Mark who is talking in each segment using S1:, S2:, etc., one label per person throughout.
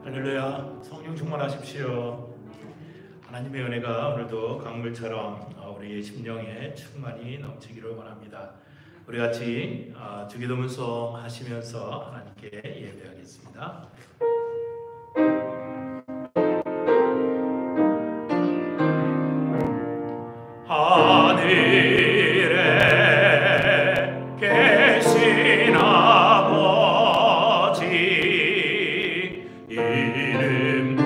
S1: 할렐루야. 성령 충만하십시오. 하나님의 은혜가 오늘도 강물처럼 우리의 심령에 충만히 넘치기를 원합니다. 우리 같이 주기도문송 하시면서 하나님께 예배하겠습니다. 하늘에 계신 아버지 이름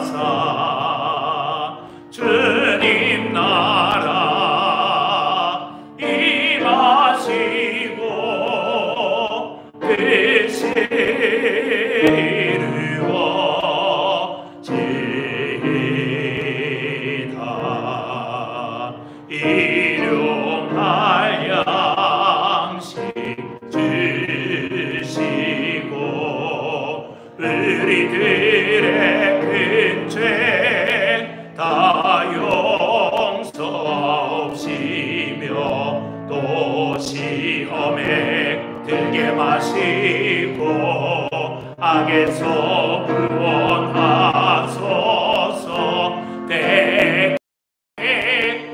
S1: 거룩하사 주님 나라 임하시고 뜻이 이루어지다. 일용할 양식 주시고 우리들의 큰 죄 다 용서하옵시며 또 시험에 들게 마시고 악에서 구원하소서. 대개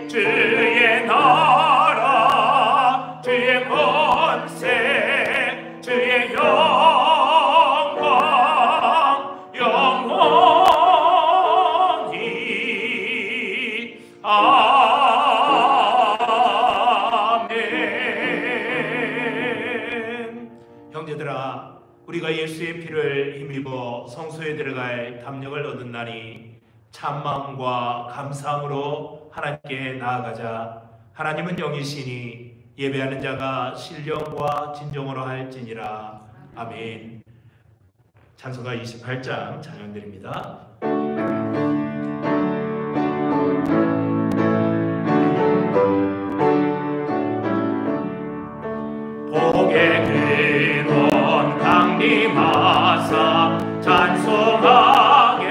S1: 주의 나라 주의 권세 주의 영광 영원히 아멘. 형제들아, 우리가 예수의 피를 힘입어 성소에 들어갈 담력을 얻은 날이 참마음과 감사함으로 하나님께 나아가자. 하나님은 영이시니 예배하는 자가 신령과 진정으로 할지니라. 아멘. 찬송가 28장 찬양드립니다. 복의 근원 강림하사 찬송하게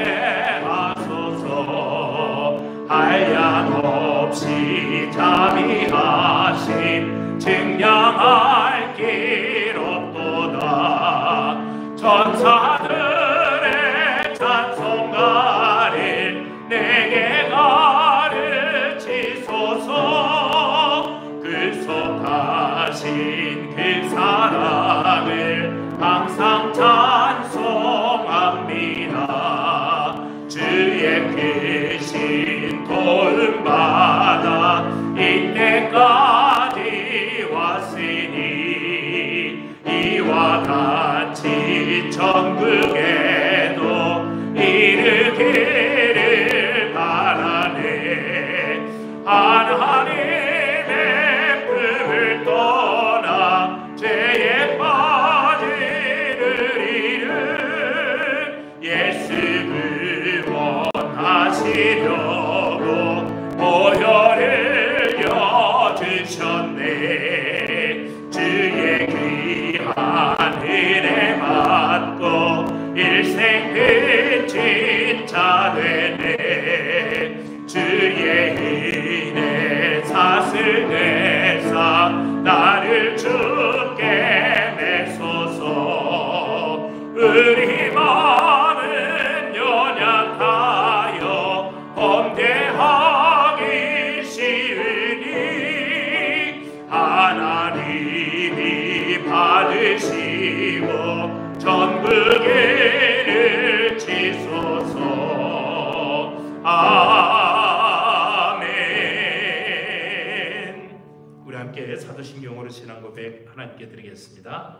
S1: 하소서. 한량없이 자비하심 증량할 길 없도다. 천사들의 찬송가를 내 하나님의 품을 떠나 죄에 빠지는 이를 예수 구원하시려고 보혈을 여주셨네. 주의 귀한 은혜 받고 일생 빚진 자 되네. 주의 은혜 사슬 내사 나를 주께 내소서. 우리 마음은 연약하여 범죄하기 쉬우니 하나님이 받으시고 전부계를 치소서. 아멘. 우리 함께 사도신경으로 신앙 고백 하나님께 드리겠습니다.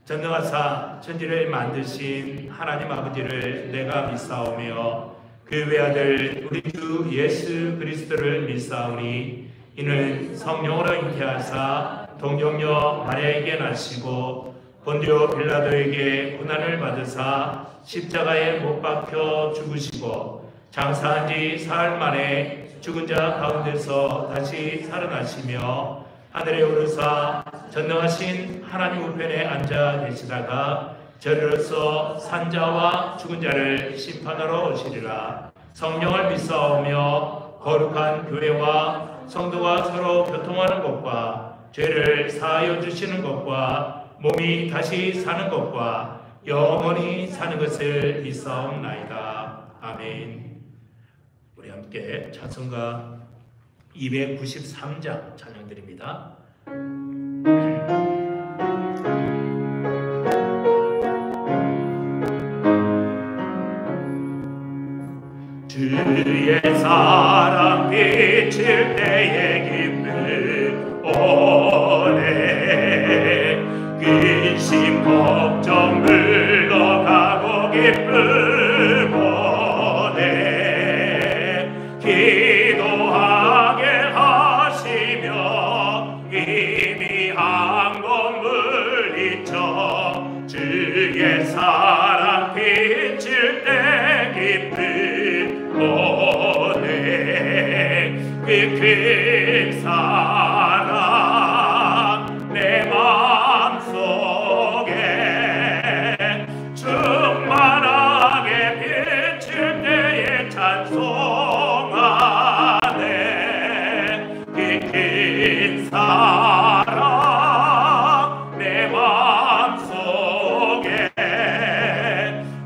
S1: 전능하사 천지를 만드신 하나님 아버지를 내가 믿사오며 그 외아들 우리 주 예수 그리스도를 믿사오니 이는 성령으로 잉태하사 동정녀 마리아에게 나시고 본디오 빌라도에게 고난을 받으사 십자가에 못 박혀 죽으시고 장사한 지 사흘 만에 죽은 자 가운데서 다시 살아나시며 하늘에 오르사 전능하신 하나님 우편에 앉아 계시다가 저리로서 산자와 죽은 자를 심판하러 오시리라. 성령을 믿사오며 거룩한 교회와 성도가 서로 교통하는 것과 죄를 사하여 주시는 것과 몸이 다시 사는 것과 영원히 사는 것을 믿사옵나이다. 아멘. 우리 함께 찬송가 293장 찬양드립니다. 주의 사랑 비칠 때의 기쁨 오네. 근심 걱정 물러가고 기쁨 오네. 기도하게 하시며 희미한 건 물리쳐 주의 사랑 비칠 때 기쁨 오네. 그 큰 사랑 내 마음속에 충만하게 비칠 때에 찬송하네. 그 큰 사랑 내 마음속에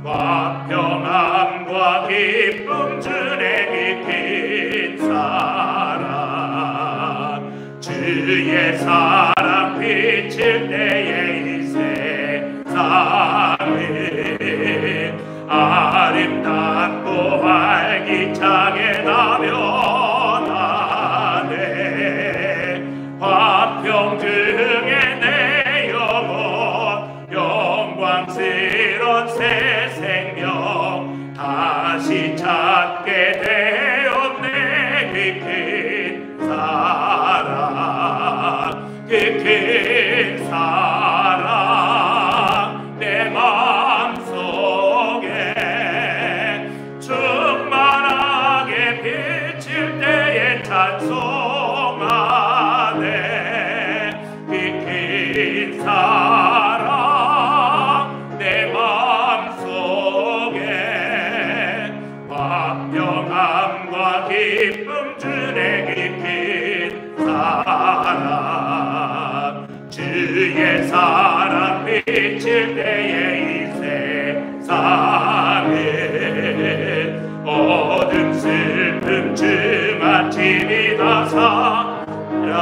S1: 화평함과 기쁨 주네. 그 큰 사랑 주의 사랑 비칠 때에 이 세상을 아름답고 활기차게 나면하네. 화평 중에 내 영혼 영광스런 새 생명 다시 찾게 되었네. 그 큰 사랑 그 큰 사랑 내 마음속에 충만하게 비칠 때에 찬송하네. 그 큰 사랑 내 마음속에 화평함과 기쁨 주네. 그 큰 사랑 주의 사랑 비칠 때에 이 세상은 어둠 슬픔 주마침이 다 사라져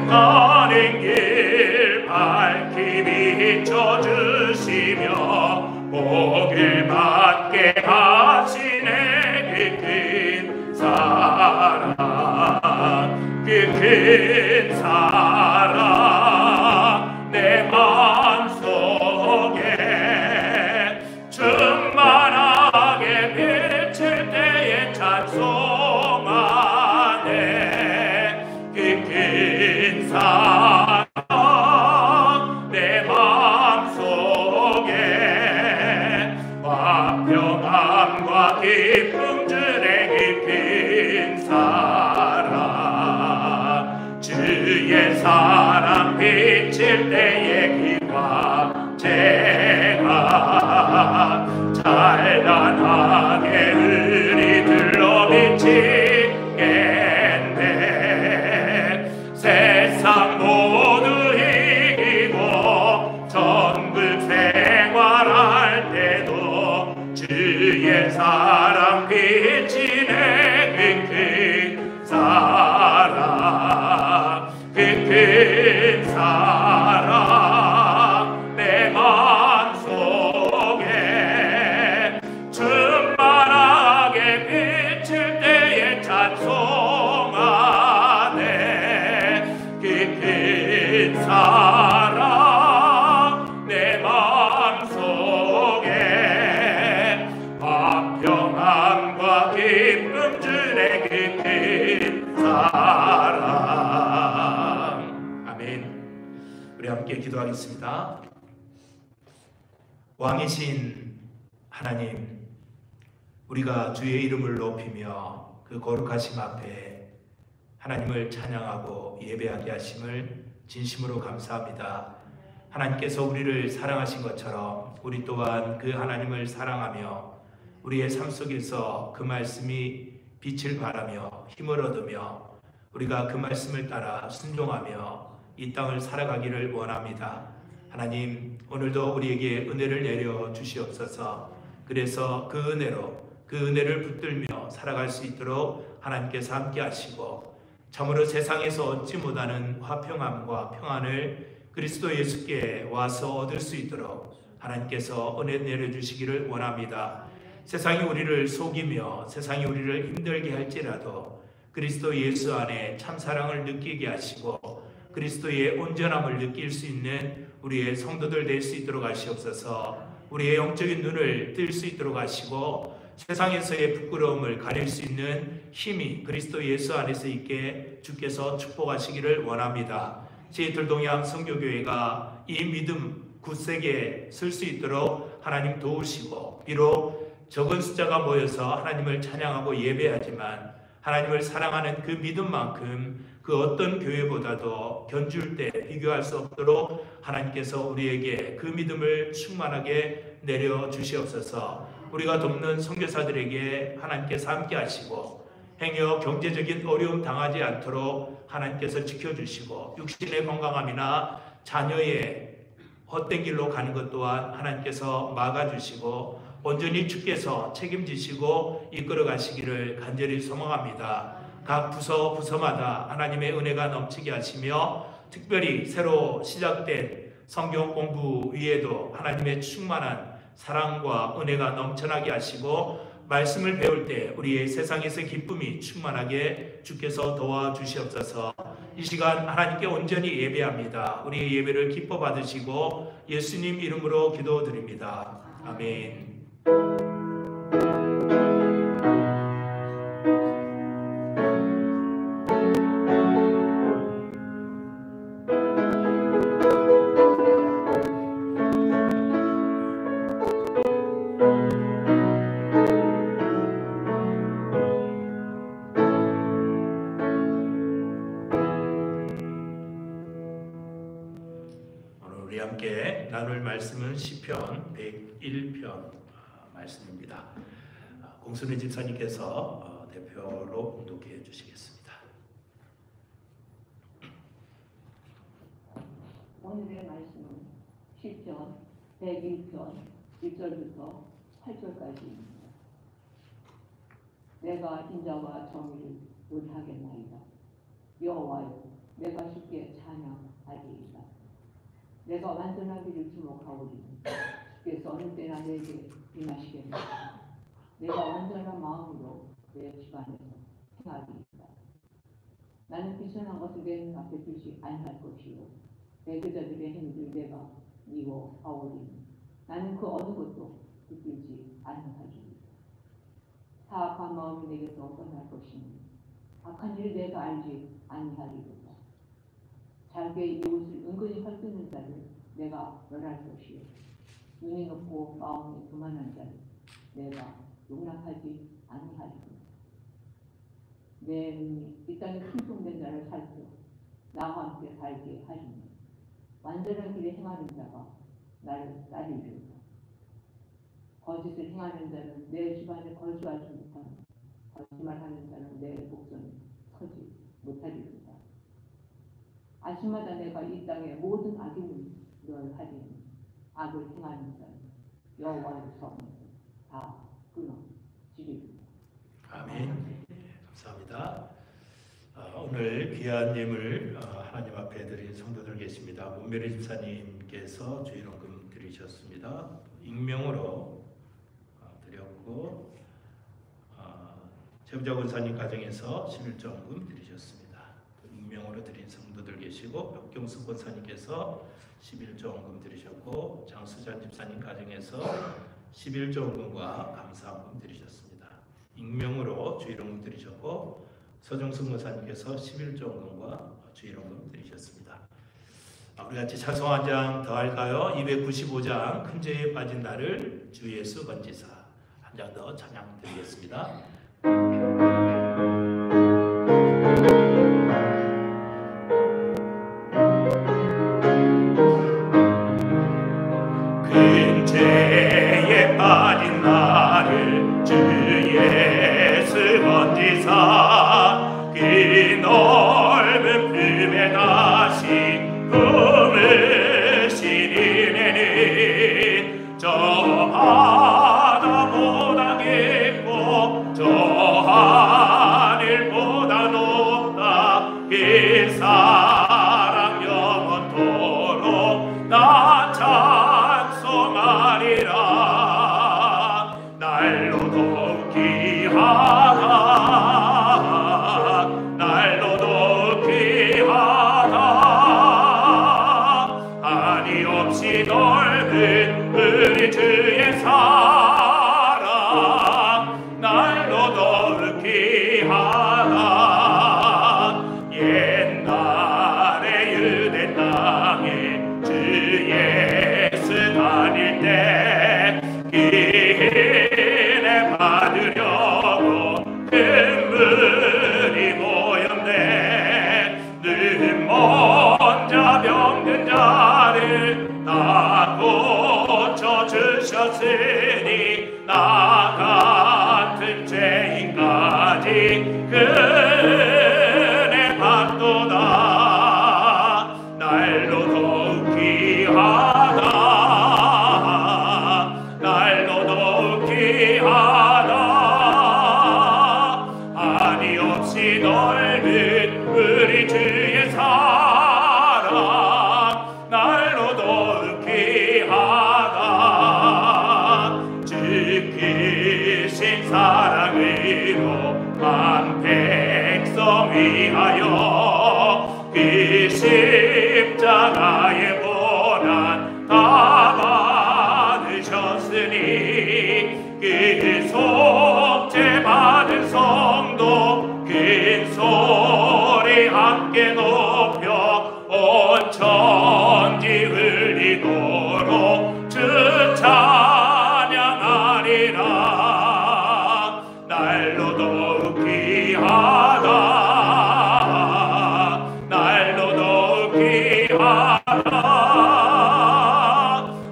S1: 가는 길 밝히 비춰주시며 복을 받게 하시네. 그 큰 사랑 그 큰 사랑 내 마음속에 충만하게 비칠 때에 평안과 기쁨 주내 깊은 사랑 주의 사랑 비칠 때의 기와 제가 찬란하게 은이 들러 비치겠네 세상 모두 이기고 천국 생활할 때도 주의 사랑 비치네 그 사랑 그 사랑 내 마음속에 충만하게 비칠 때에 찬송하네 그 사랑 내 마음속에 화평함과 기쁨 주네 그 사랑. 아멘. 우리 함께 기도하겠습니다. 왕이신 하나님, 우리가 주의 이름을 높이며 그 거룩하심 앞에 하나님을 찬양하고 예배하게 하심을 진심으로 감사합니다. 하나님께서 우리를 사랑하신 것처럼 우리 또한 그 하나님을 사랑하며 우리의 삶 속에서 그 말씀이 빛을 발하며 힘을 얻으며 우리가 그 말씀을 따라 순종하며 이 땅을 살아가기를 원합니다. 하나님, 오늘도 우리에게 은혜를 내려 주시옵소서. 그래서 그 은혜를 붙들며 살아갈 수 있도록 하나님께서 함께 하시고 참으로 세상에서 얻지 못하는 화평함과 평안을 그리스도 예수께 와서 얻을 수 있도록 하나님께서 은혜 내려주시기를 원합니다. 세상이 우리를 속이며 세상이 우리를 힘들게 할지라도 그리스도 예수 안에 참사랑을 느끼게 하시고 그리스도의 온전함을 느낄 수 있는 우리의 성도들 될 수 있도록 하시옵소서. 우리의 영적인 눈을 뜰 수 있도록 하시고 세상에서의 부끄러움을 가릴 수 있는 힘이 그리스도 예수 안에서 있게 주께서 축복하시기를 원합니다. 시애틀동양 선교교회가 이 믿음 굳세게 설 수 있도록 하나님 도우시고 비록 적은 숫자가 모여서 하나님을 찬양하고 예배하지만 하나님을 사랑하는 그 믿음만큼 그 어떤 교회보다도 견줄 때 비교할 수 없도록 하나님께서 우리에게 그 믿음을 충만하게 내려 주시옵소서. 우리가 돕는 선교사들에게 하나님께서 함께 하시고 행여 경제적인 어려움 당하지 않도록 하나님께서 지켜주시고 육신의 건강함이나 자녀의 헛된 길로 가는 것 또한 하나님께서 막아주시고 온전히 주께서 책임지시고 이끌어 가시기를 간절히 소망합니다. 각 부서마다 하나님의 은혜가 넘치게 하시며 특별히 새로 시작된 성경 공부 위에도 하나님의 충만한 사랑과 은혜가 넘쳐나게 하시고 말씀을 배울 때 우리의 세상에서 기쁨이 충만하게 주께서 도와주시옵소서. 이 시간 하나님께 온전히 예배합니다. 우리의 예배를 기뻐 받으시고 예수님 이름으로 기도드립니다. 아멘. 우리 함께 나눌 말씀은 시편 101편 말씀입니다. 공순희 집사님께서 대표로 봉독해 주시겠습니다.
S2: 오늘의 말씀은 시편 101편 1절부터 8절까지입니다. 내가 인자와 정의를 논하겠나이다. 여호와여, 내가 주께 찬양하리이다. 내가 완전하기를 주목하오리니 주께서 어느 때나 내게 임하시겠나이다. 내가 완전한 마음으로 내 집안에서 행하리이다. 나는 비천한 것을 내 눈앞에 두지 아니할 것이요 내 그자들의 행위를 내가 미워하오리니 나는 그 어느 것도 붙들지 아니하리이다. 사악한 마음이 내게서 떠날 것이니 악한 일을 내가 알지 아니하리이다. 자기의 이웃을 은근히 헐뜯는 자를 내가 멸할 것이요 눈이 높고 마음이 교만한 자를 내가 용납하지 아니하리로다. 내 눈이 이 땅에 충성된 자를 살펴 나와 함께 살게 하리니 완전한 길에 행하는 자가 나를 따르리로다. 거짓을 행하는 자는 내 집안에 거주하지 못하며 거짓말하는 자는 내 목전에 서지 못하리로다. 아침마다 내가 이 땅의 모든 악인을 멸하리니 악을 행하는 자는 여호와의 성에서 다 끊어지리로다.
S1: 아멘. 감사합니다. 오늘 귀한 예물 하나님 앞에 드린 성도들 계십니다. 문메리 집사님께서 주일원금 드리셨습니다. 익명으로 드렸고 최부자 권사님 가정에서 11조원금 드리셨습니다. 익명으로 드린 성도들 계시고 박경수 권사님께서 11조원금 드리셨고 장수자 집사님 가정에서 11조원금과 감사원금 드리셨습니다. 익명으로 주일원금 드리셨고 서정숙 권사님께서 11조원금과 주일원금 드리셨습니다. 우리 같이 찬송 한 장 더 할까요? 295장 큰 죄에 빠진 나를 주 예수 건지사 한 장 더 찬양 드리겠습니다. 큰 죄에 빠진 나를 주 예수 건지사 그 넓은 품에 다시 품으시리니 저 바다보다 깊고 저 하늘보다 높다 그 사랑 영원토록 나 찬송하리라. 날로도 귀하다 날로도 귀하다 한이 없이 넓은 우리 주의 사랑 날로도 귀하다. 옛날에 유대 땅에 주 예수 다닐 때 기회 받으려고 큰 물이 모였네. 늘 먼저 병든 자를 다 고쳐주셨으니 나 같은 죄인까지 은혜 받도다. 날로도 귀하다 날로도 귀하다 한이 없이 넓은 우리 주의 사랑 날로도 귀하다. 주 크신 사랑으로 한 백성 위하여 그 십자가의 고난 다 받으셨으니 그 속죄 받은 성도 큰 소리 함께 높여 온 천지 울리도록 주 찬양하리라. 날로도 귀하다 날로도 귀하다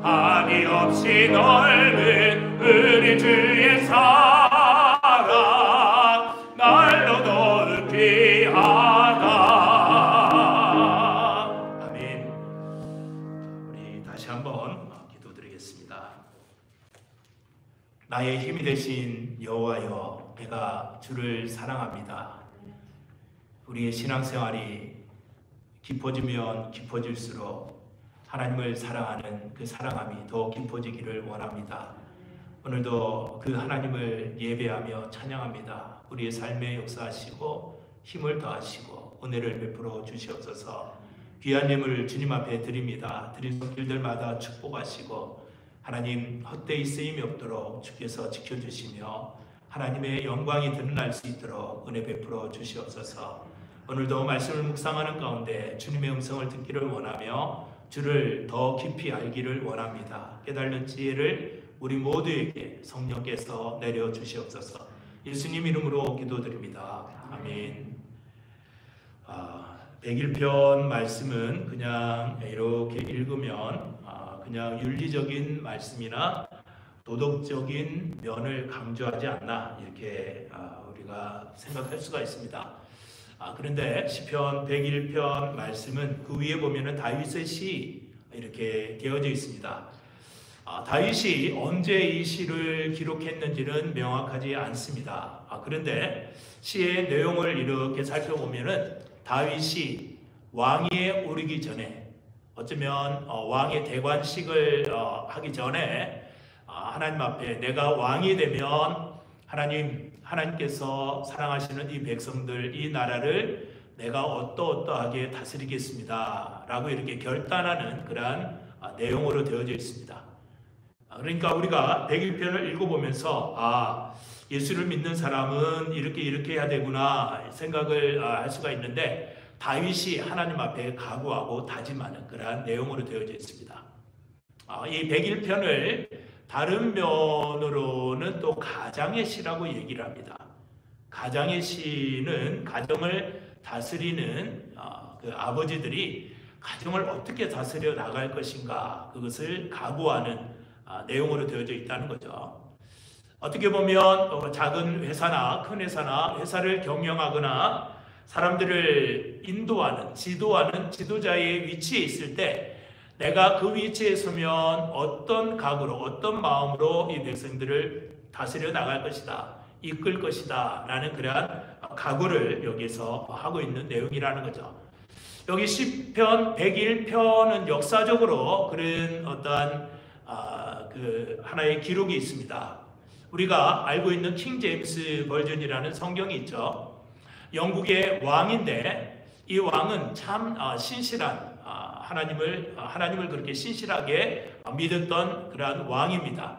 S1: 한이 없이 넓은 우리 주의 사랑 날로도 귀하다. 아멘. 우리 다시 한번 기도드리겠습니다. 나의 힘이 되신 여호와여, 내가 주를 사랑합니다. 우리의 신앙생활이 깊어지면 깊어질수록 하나님을 사랑하는 그 사랑함이 더 깊어지기를 원합니다. 오늘도 그 하나님을 예배하며 찬양합니다. 우리의 삶에 역사하시고 힘을 더하시고 은혜를 베풀어 주시옵소서. 귀한 예물 주님 앞에 드립니다. 드린 손길들마다 축복하시고 하나님 헛되이 쓰임이 없도록 주께서 지켜주시며 하나님의 영광이 드러날 수 있도록 은혜 베풀어 주시옵소서. 오늘도 말씀을 묵상하는 가운데 주님의 음성을 듣기를 원하며 주를 더 깊이 알기를 원합니다. 깨달는 지혜를 우리 모두에게 성령께서 내려 주시옵소서. 예수님 이름으로 기도드립니다. 아멘. 101편 말씀은 그냥 이렇게 읽으면 그냥 윤리적인 말씀이나 도덕적인 면을 강조하지 않나 이렇게 우리가 생각할 수가 있습니다. 그런데 시편 101편 말씀은 그 위에 보면은 다윗의 시 이렇게 되어져 있습니다. 다윗이 언제 이 시를 기록했는지는 명확하지 않습니다. 그런데 시의 내용을 이렇게 살펴보면은 다윗이 왕위에 오르기 전에, 어쩌면 왕의 대관식을 하기 전에 하나님 앞에 내가 왕이 되면 하나님께서 사랑하시는 이 백성들, 이 나라를 내가 어떠하게 다스리겠습니다 라고 이렇게 결단하는 그러한 내용으로 되어져 있습니다. 그러니까 우리가 101편을 읽어보면서 예수를 믿는 사람은 이렇게 해야 되구나 생각을 할 수가 있는데, 다윗이 하나님 앞에 각오하고 다짐하는 그러한 내용으로 되어져 있습니다. 이 101편을 다른 면으로는 또 가장의 시라고 얘기를 합니다. 가장의 시는 가정을 다스리는 그 아버지들이 가정을 어떻게 다스려 나갈 것인가, 그것을 각오하는 내용으로 되어져 있다는 거죠. 어떻게 보면 작은 회사나 큰 회사나 회사를 경영하거나 사람들을 인도하는, 지도하는 지도자의 위치에 있을 때 내가 그 위치에 서면 어떤 각오로, 어떤 마음으로 이 백성들을 다스려 나갈 것이다, 이끌 것이다 라는 그러한 각오를 여기서 하고 있는 내용이라는 거죠. 여기 시편 101편은 역사적으로 그런 어떠한 그 하나의 기록이 있습니다. 우리가 알고 있는 킹 제임스 버전이라는 성경이 있죠. 영국의 왕인데 이 왕은 참 신실한, 하나님을 그렇게 신실하게 믿었던 그러한 왕입니다.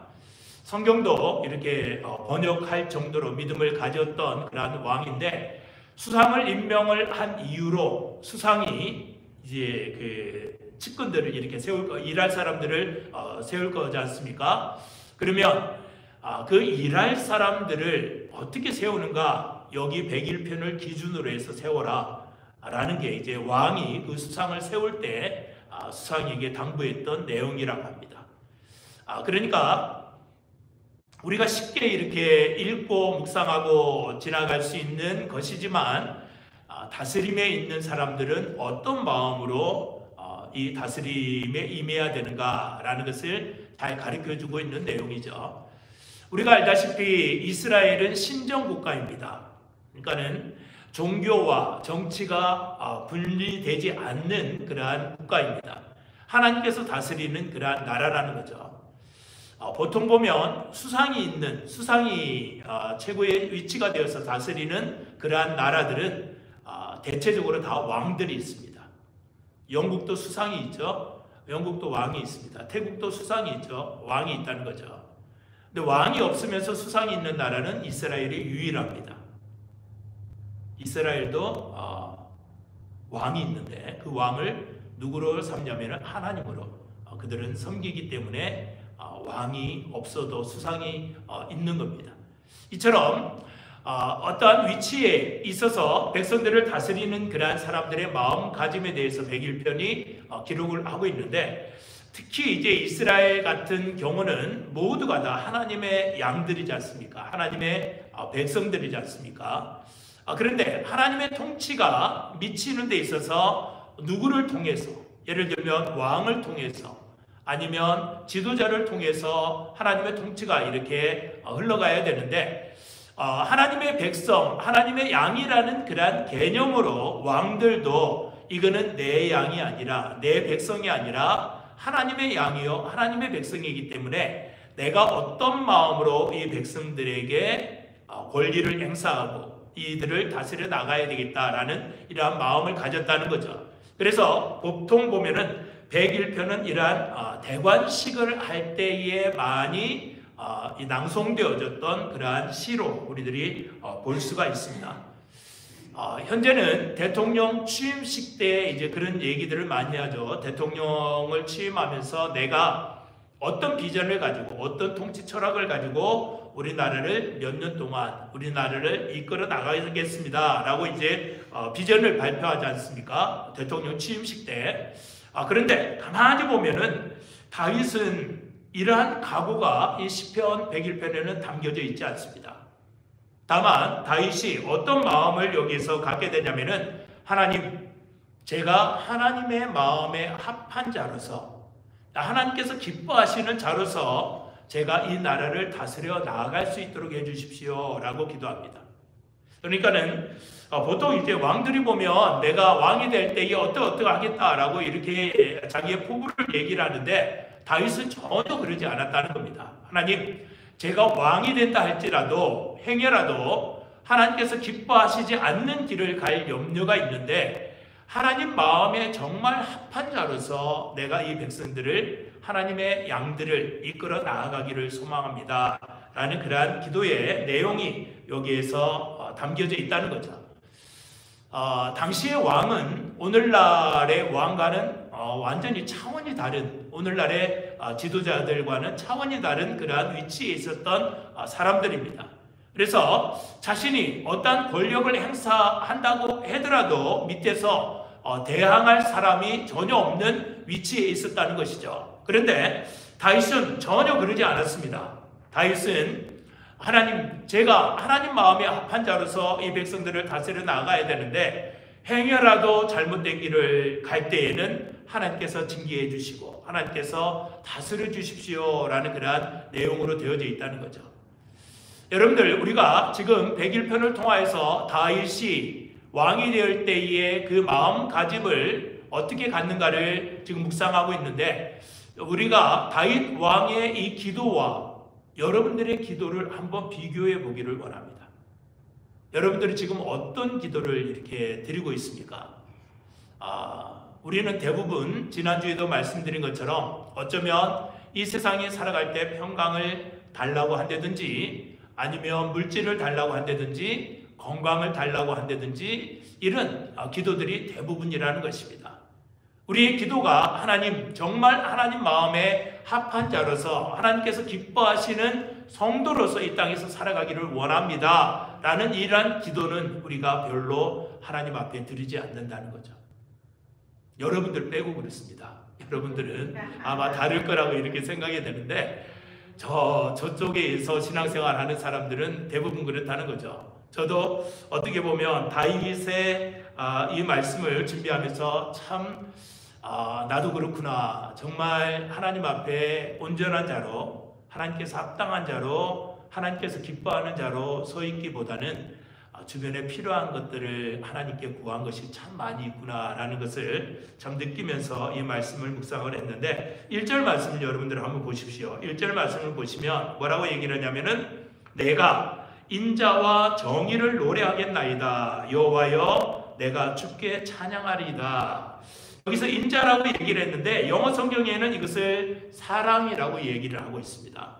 S1: 성경도 이렇게 번역할 정도로 믿음을 가졌던 그러한 왕인데, 수상을 임명을 한 이유로 수상이 이제 그 측근들을 이렇게 일할 사람들을 세울 거지 않습니까? 그러면 그 일할 사람들을 어떻게 세우는가, 여기 101편을 기준으로 해서 세워라 라는 게 이제 왕이 그 수상을 세울 때 수상에게 당부했던 내용이라고 합니다. 그러니까 우리가 쉽게 이렇게 읽고 묵상하고 지나갈 수 있는 것이지만, 다스림에 있는 사람들은 어떤 마음으로 이 다스림에 임해야 되는가라는 것을 잘 가르쳐주고 있는 내용이죠. 우리가 알다시피 이스라엘은 신정국가입니다. 그러니까는 종교와 정치가 분리되지 않는 그러한 국가입니다. 하나님께서 다스리는 그러한 나라라는 거죠. 보통 보면 수상이 최고의 위치가 되어서 다스리는 그러한 나라들은 대체적으로 다 왕들이 있습니다. 영국도 수상이 있죠. 영국도 왕이 있습니다. 태국도 수상이 있죠. 왕이 있다는 거죠. 근데 왕이 없으면서 수상이 있는 나라는 이스라엘이 유일합니다. 이스라엘도 왕이 있는데 그 왕을 누구로 삼냐면 하나님으로 그들은 섬기기 때문에 왕이 없어도 수상이 있는 겁니다. 이처럼 어떠한 위치에 있어서 백성들을 다스리는 그러한 사람들의 마음가짐에 대해서 101편이 기록을 하고 있는데, 특히 이제 이스라엘 같은 경우는 모두가 다 하나님의 양들이지 않습니까? 하나님의 백성들이지 않습니까? 그런데 하나님의 통치가 미치는 데 있어서 누구를 통해서, 예를 들면 왕을 통해서 아니면 지도자를 통해서 하나님의 통치가 이렇게 흘러가야 되는데, 하나님의 백성, 하나님의 양이라는 그러한 개념으로 왕들도 이거는 내 양이 아니라, 내 백성이 아니라 하나님의 양이요 하나님의 백성이기 때문에 내가 어떤 마음으로 이 백성들에게 권리를 행사하고 이들을 다스려 나가야 되겠다라는 이러한 마음을 가졌다는 거죠. 그래서 보통 보면은 101편은 이러한 대관식을 할 때에 많이 낭송되어졌던 그러한 시로 우리들이 볼 수가 있습니다. 현재는 대통령 취임식 때 이제 그런 얘기들을 많이 하죠. 대통령을 취임하면서 내가 어떤 비전을 가지고 어떤 통치 철학을 가지고 우리나라를 몇 년 동안 우리나라를 이끌어 나가겠습니다 라고 이제 비전을 발표하지 않습니까? 대통령 취임식 때. 그런데 가만히 보면은 다윗은 이러한 각오가 이 시편 101편에는 담겨져 있지 않습니다. 다만 다윗이 어떤 마음을 여기서 갖게 되냐면은 하나님, 제가 하나님의 마음에 합한 자로서, 하나님께서 기뻐하시는 자로서 제가 이 나라를 다스려 나아갈 수 있도록 해주십시오 라고 기도합니다. 그러니까는 보통 이제 왕들이 보면 내가 왕이 될 때에 어떻게 하겠다라고 이렇게 자기의 포부를 얘기를 하는데 다윗은 전혀 그러지 않았다는 겁니다. 하나님, 제가 왕이 된다 할지라도 행여라도 하나님께서 기뻐하시지 않는 길을 갈 염려가 있는데 하나님 마음에 정말 합한 자로서 내가 이 백성들을, 하나님의 양들을 이끌어 나아가기를 소망합니다 라는 그러한 기도의 내용이 여기에서 담겨져 있다는 거죠. 당시의 왕은 오늘날의 왕과는 완전히 차원이 다른, 오늘날의 지도자들과는 차원이 다른 그러한 위치에 있었던 사람들입니다. 그래서 자신이 어떠한 권력을 행사한다고 하더라도 밑에서 대항할 사람이 전혀 없는 위치에 있었다는 것이죠. 그런데 다윗은 전혀 그러지 않았습니다. 다윗은 하나님, 제가 하나님 마음에 합한 자로서 이 백성들을 다스려 나가야 되는데 행여라도 잘못된 길을 갈 때에는 하나님께서 징계해 주시고 하나님께서 다스려 주십시오 라는 그러한 내용으로 되어져 있다는 거죠. 여러분들, 우리가 지금 101편을 통하여서 다윗이 왕이 될 때의 그 마음가짐을 어떻게 갖는가를 지금 묵상하고 있는데, 우리가 다윗 왕의 이 기도와 여러분들의 기도를 한번 비교해 보기를 원합니다. 여러분들이 지금 어떤 기도를 이렇게 드리고 있습니까? 우리는 대부분 지난주에도 말씀드린 것처럼 어쩌면 이 세상에 살아갈 때 평강을 달라고 한다든지 아니면 물질을 달라고 한다든지 건강을 달라고 한다든지 이런 기도들이 대부분이라는 것입니다. 우리의 기도가 하나님, 정말 하나님 마음에 합한 자로서 하나님께서 기뻐하시는 성도로서 이 땅에서 살아가기를 원합니다 라는 이러한 기도는 우리가 별로 하나님 앞에 드리지 않는다는 거죠. 여러분들 빼고 그렇습니다. 여러분들은 아마 다를 거라고 이렇게 생각이 되는데 저쪽에서 신앙생활 하는 사람들은 대부분 그렇다는 거죠. 저도 어떻게 보면 다윗의 이 말씀을 준비하면서 참 나도 그렇구나. 정말 하나님 앞에 온전한 자로, 하나님께서 합당한 자로, 하나님께서 기뻐하는 자로 서 있기보다는 주변에 필요한 것들을 하나님께 구한 것이 참 많이 있구나라는 것을 참 느끼면서 이 말씀을 묵상을 했는데 1절 말씀을 여러분들 한번 보십시오. 1절 말씀을 보시면 뭐라고 얘기를 하냐면은 내가 인자와 정의를 노래하겠나이다. 여호와여 내가 주께 찬양하리이다. 여기서 인자라고 얘기를 했는데 영어 성경에는 이것을 사랑이라고 얘기를 하고 있습니다.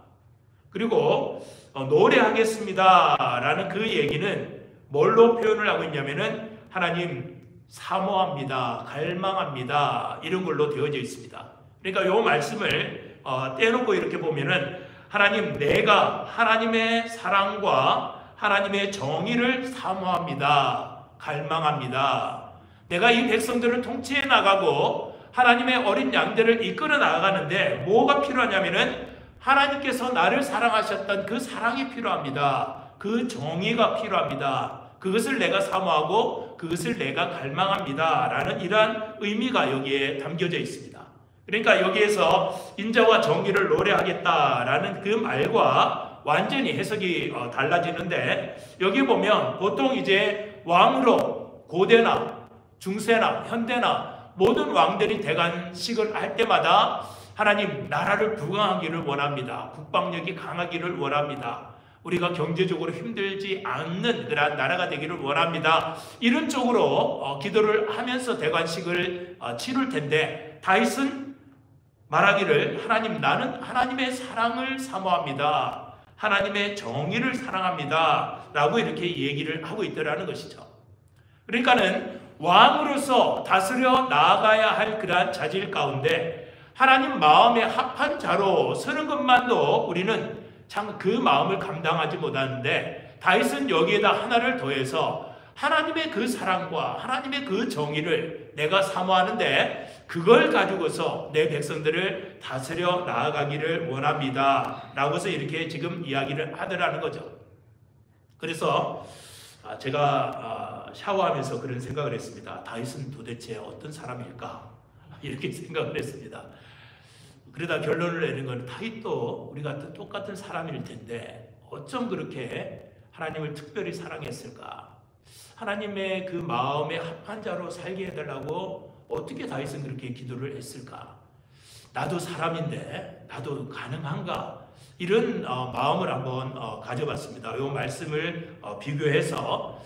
S1: 그리고 노래하겠습니다 라는 그 얘기는 뭘로 표현을 하고 있냐면은 하나님 사모합니다, 갈망합니다 이런 걸로 되어져 있습니다. 그러니까 이 말씀을 떼놓고 이렇게 보면은 하나님, 내가 하나님의 사랑과 하나님의 정의를 사모합니다, 갈망합니다. 내가 이 백성들을 통치해 나가고 하나님의 어린 양들을 이끌어 나가는데 뭐가 필요하냐면은 하나님께서 나를 사랑하셨던 그 사랑이 필요합니다. 그 정의가 필요합니다. 그것을 내가 사모하고 그것을 내가 갈망합니다 라는 이러한 의미가 여기에 담겨져 있습니다. 그러니까 여기에서 인자와 정의를 노래하겠다라는 그 말과 완전히 해석이 달라지는데, 여기 보면 보통 이제 왕으로 고대나 중세나 현대나 모든 왕들이 대관식을 할 때마다 하나님, 나라를 부강하기를 원합니다. 국방력이 강하기를 원합니다. 우리가 경제적으로 힘들지 않는 그러한 나라가 되기를 원합니다. 이런 쪽으로 기도를 하면서 대관식을 치룰 텐데, 다윗은 말하기를 하나님, 나는 하나님의 사랑을 사모합니다. 하나님의 정의를 사랑합니다 라고 이렇게 얘기를 하고 있더라는 것이죠. 그러니까는 왕으로서 다스려 나아가야 할 그러한 자질 가운데 하나님 마음에 합한 자로 서는 것만도 우리는 참 그 마음을 감당하지 못하는데, 다윗은 여기에다 하나를 더해서 하나님의 그 사랑과 하나님의 그 정의를 내가 사모하는데 그걸 가지고서 내 백성들을 다스려 나아가기를 원합니다 라고서 이렇게 지금 이야기를 하더라는 거죠. 그래서 제가 샤워하면서 그런 생각을 했습니다. 다윗은 도대체 어떤 사람일까? 이렇게 생각을 했습니다. 그러다 결론을 내는 건 다윗도 우리 같은 똑같은 사람일 텐데 어쩜 그렇게 하나님을 특별히 사랑했을까? 하나님의 그 마음에 합한 자로 살게 해달라고 어떻게 다윗은 그렇게 기도를 했을까? 나도 사람인데 나도 가능한가? 이런 마음을 한번 가져봤습니다. 이 말씀을 비교해서.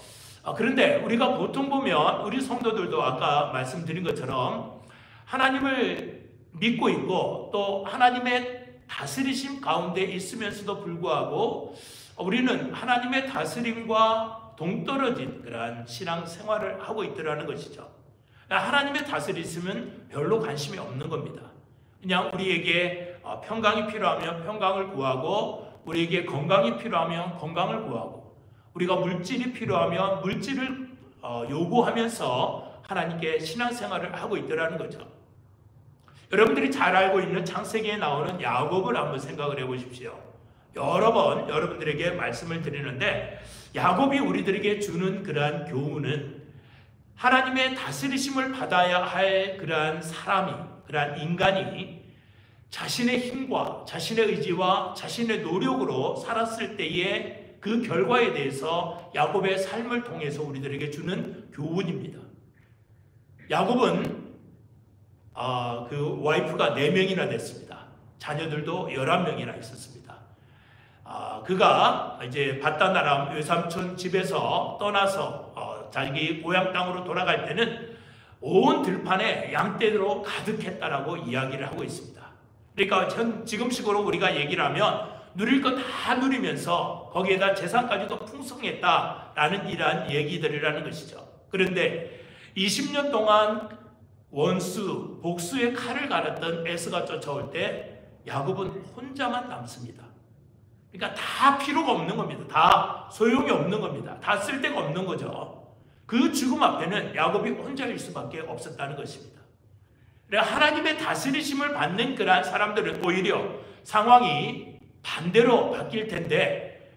S1: 그런데 우리가 보통 보면 우리 성도들도 아까 말씀드린 것처럼 하나님을 믿고 있고 또 하나님의 다스리심 가운데 있으면서도 불구하고 우리는 하나님의 다스림과 동떨어진 그러한 신앙 생활을 하고 있더라는 것이죠. 하나님의 다스리심은 별로 관심이 없는 겁니다. 그냥 우리에게 평강이 필요하면 평강을 구하고, 우리에게 건강이 필요하면 건강을 구하고, 우리가 물질이 필요하면 물질을 요구하면서 하나님께 신앙생활을 하고 있더라는 거죠. 여러분들이 잘 알고 있는 창세기에 나오는 야곱을 한번 생각을 해보십시오. 여러 번 여러분들에게 말씀을 드리는데 야곱이 우리들에게 주는 그러한 교훈은 하나님의 다스리심을 받아야 할 그러한 사람이, 그러한 인간이 자신의 힘과 자신의 의지와 자신의 노력으로 살았을 때의 그 결과에 대해서 야곱의 삶을 통해서 우리들에게 주는 교훈입니다. 야곱은 그 와이프가 4명이나 됐습니다. 자녀들도 11명이나 있었습니다. 그가 이제 밧단아람 외삼촌 집에서 떠나서 자기 고향 땅으로 돌아갈 때는 온 들판에 양떼로 가득했다라고 이야기를 하고 있습니다. 그러니까 지금식으로 우리가 얘기를 하면 누릴 거 다 누리면서 거기에다 재산까지도 풍성했다라는 이러한 얘기들이라는 것이죠. 그런데 20년 동안 원수, 복수의 칼을 갈았던 에서가 쫓아올 때 야곱은 혼자만 남습니다. 그러니까 다 필요가 없는 겁니다. 다 소용이 없는 겁니다. 다 쓸데가 없는 거죠. 그 죽음 앞에는 야곱이 혼자일 수밖에 없었다는 것입니다. 그러니까 하나님의 다스리심을 받는 그러한 사람들은 오히려 상황이 반대로 바뀔 텐데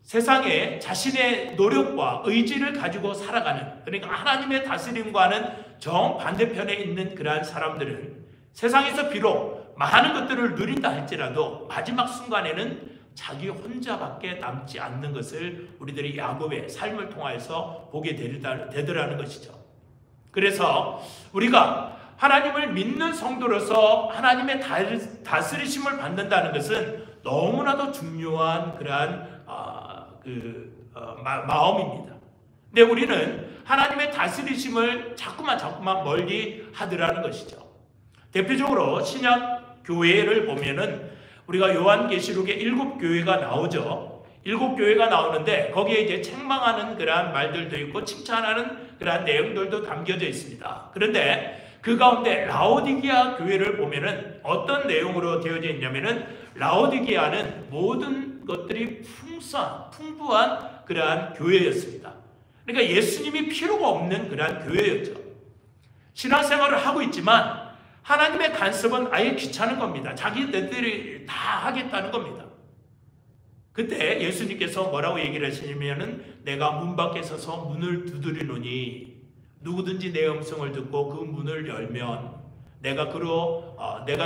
S1: 세상에 자신의 노력과 의지를 가지고 살아가는, 그러니까 하나님의 다스림과는 정반대편에 있는 그러한 사람들은 세상에서 비록 많은 것들을 누린다 할지라도 마지막 순간에는 자기 혼자밖에 남지 않는 것을 우리들이 야곱의 삶을 통해서 보게 되더라는 것이죠. 그래서 우리가 하나님을 믿는 성도로서 하나님의 다스리심을 받는다는 것은 너무나도 중요한 그러한 마음입니다. 근데 우리는 하나님의 다스리심을 자꾸만 멀리 하더라는 것이죠. 대표적으로 신약 교회를 보면은 우리가 요한계시록에 7교회가 나오죠. 7교회가 나오는데 거기에 이제 책망하는 그러한 말들도 있고 칭찬하는 그러한 내용들도 담겨져 있습니다. 그런데 그 가운데 라오디게아 교회를 보면은 어떤 내용으로 되어져 있냐면은 라오디게아는 모든 것들이 풍부한 그러한 교회였습니다. 그러니까 예수님이 필요가 없는 그러한 교회였죠. 신앙생활을 하고 있지만 하나님의 간섭은 아예 귀찮은 겁니다. 자기들이 다 하겠다는 겁니다. 그때 예수님께서 뭐라고 얘기를 하시냐면은 내가 문 밖에 서서 문을 두드리노니 누구든지 내 음성을 듣고 그 문을 열면 내가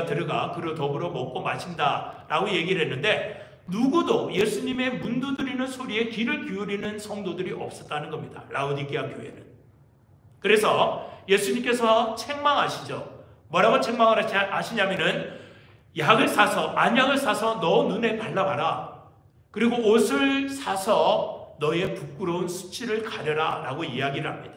S1: 들어가 그로 더불어 먹고 마신다 라고 얘기를 했는데 누구도 예수님의 문 두드리는 소리에 귀를 기울이는 성도들이 없었다는 겁니다. 라오디게아 교회는. 그래서 예수님께서 책망하시죠. 뭐라고 책망을 하시냐면은 안약을 사서 너 눈에 발라봐라. 그리고 옷을 사서 너의 부끄러운 수치를 가려라 라고 이야기를 합니다.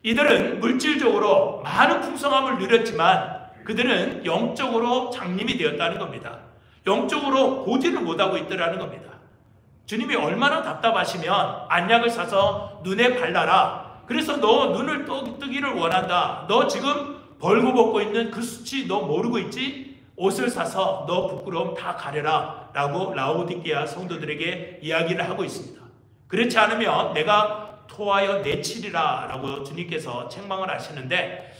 S1: 이들은 물질적으로 많은 풍성함을 누렸지만 그들은 영적으로 장님이 되었다는 겁니다. 영적으로 보지를 못하고 있더라는 겁니다. 주님이 얼마나 답답하시면 안약을 사서 눈에 발라라. 그래서 너 눈을 뜨기를 원한다. 너 지금 벌거벗고 있는 그 수치 너 모르고 있지? 옷을 사서 너 부끄러움 다 가려라 라고 라오디게아 성도들에게 이야기를 하고 있습니다. 그렇지 않으면 내가 토하여 내치리라 라고 주님께서 책망을 하시는데,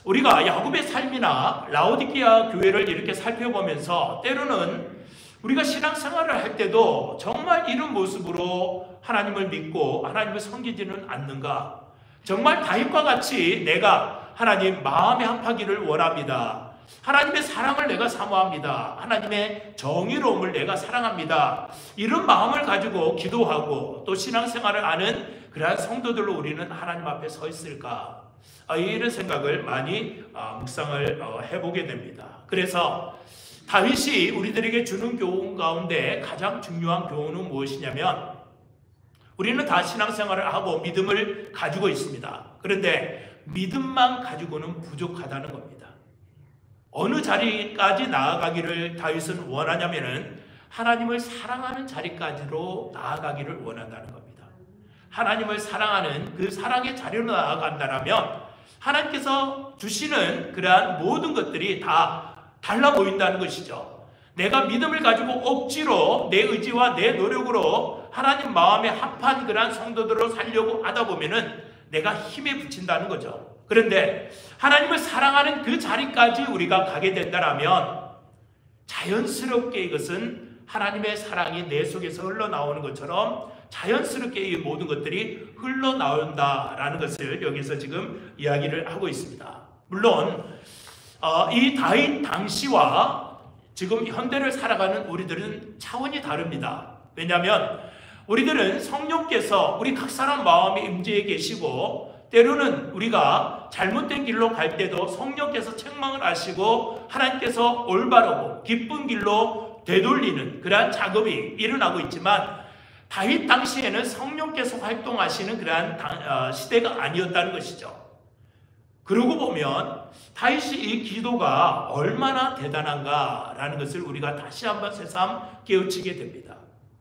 S1: 우리가 야곱의 삶이나 라오디게아 교회를 이렇게 살펴보면서 때로는 우리가 신앙생활을 할 때도 정말 이런 모습으로 하나님을 믿고 하나님을 섬기지는 않는가? 정말 다윗과 같이 내가 하나님 마음에 합하기를 원합니다. 하나님의 사랑을 내가 사모합니다. 하나님의 정의로움을 내가 사랑합니다. 이런 마음을 가지고 기도하고 또 신앙생활을 하는 그러한 성도들로 우리는 하나님 앞에 서 있을까? 이런 생각을 많이 묵상을 해보게 됩니다. 그래서 다윗이 우리들에게 주는 교훈 가운데 가장 중요한 교훈은 무엇이냐면, 우리는 다 신앙생활을 하고 믿음을 가지고 있습니다. 그런데 믿음만 가지고는 부족하다는 겁니다. 어느 자리까지 나아가기를 다윗은 원하냐면은 하나님을 사랑하는 자리까지로 나아가기를 원한다는 겁니다. 하나님을 사랑하는 그 사랑의 자리로 나아간다면 하나님께서 주시는 그러한 모든 것들이 다 달라 보인다는 것이죠. 내가 믿음을 가지고 억지로 내 의지와 내 노력으로 하나님 마음에 합한 그러한 성도들로 살려고 하다 보면은 내가 힘에 부친다는 거죠. 그런데 하나님을 사랑하는 그 자리까지 우리가 가게 된다면 자연스럽게 이것은 하나님의 사랑이 내 속에서 흘러나오는 것처럼 자연스럽게 이 모든 것들이 흘러나온다라는 것을 여기서 지금 이야기를 하고 있습니다. 물론 이 다윗 당시와 지금 현대를 살아가는 우리들은 차원이 다릅니다. 왜냐하면 우리들은 성령께서 우리 각 사람 마음에 임재해 계시고, 때로는 우리가 잘못된 길로 갈 때도 성령께서 책망을 하시고 하나님께서 올바르고 기쁜 길로 되돌리는 그러한 작업이 일어나고 있지만, 다윗 당시에는 성령께서 활동하시는 그러한 시대가 아니었다는 것이죠. 그러고 보면 다윗이 이 기도가 얼마나 대단한가라는 것을 우리가 다시 한번 새삼 깨우치게 됩니다.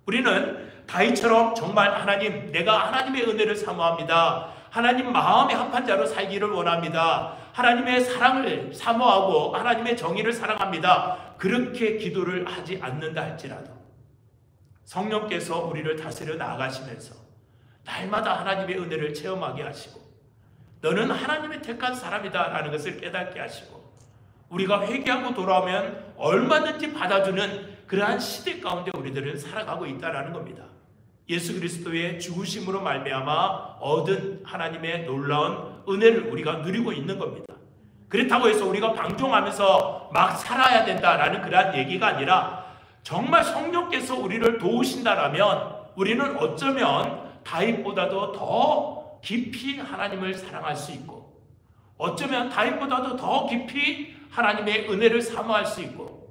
S1: 우리는 다윗처럼 정말 하나님, 내가 하나님의 은혜를 사모합니다. 하나님 마음에 합한 자로 살기를 원합니다. 하나님의 사랑을 사모하고 하나님의 정의를 사랑합니다. 그렇게 기도를 하지 않는다 할지라도 성령께서 우리를 다스려 나아가시면서 날마다 하나님의 은혜를 체험하게 하시고, 너는 하나님의 택한 사람이다 라는 것을 깨닫게 하시고, 우리가 회개하고 돌아오면 얼마든지 받아주는 그러한 시대 가운데 우리들은 살아가고 있다는 겁니다. 예수 그리스도의 죽으심으로 말미암아 얻은 하나님의 놀라운 은혜를 우리가 누리고 있는 겁니다. 그렇다고 해서 우리가 방종하면서 막 살아야 된다라는 그러한 얘기가 아니라, 정말 성령께서 우리를 도우신다라면 우리는 어쩌면 다윗보다도 더 깊이 하나님을 사랑할 수 있고, 어쩌면 다윗보다도 더 깊이 하나님의 은혜를 사모할 수 있고,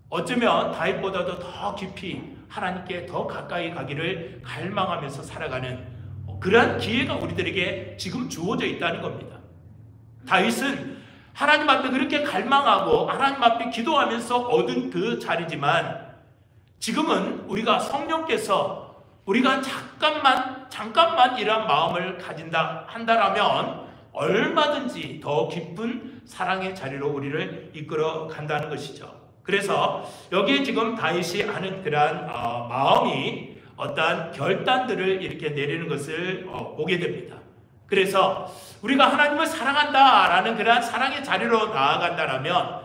S1: 어쩌면 다윗보다도 더 깊이 하나님께 더 가까이 가기를 갈망하면서 살아가는 그러한 기회가 우리들에게 지금 주어져 있다는 겁니다. 다윗은 하나님 앞에 그렇게 갈망하고 하나님 앞에 기도하면서 얻은 그 자리지만, 지금은 우리가 성령께서 우리가 잠깐만 이런 마음을 가진다 한다라면 얼마든지 더 깊은 사랑의 자리로 우리를 이끌어 간다는 것이죠. 그래서 여기에 지금 다윗이 하는 그러한 마음이 어떠한 결단들을 이렇게 내리는 것을 보게 됩니다. 그래서 우리가 하나님을 사랑한다라는 그러한 사랑의 자리로 나아간다라면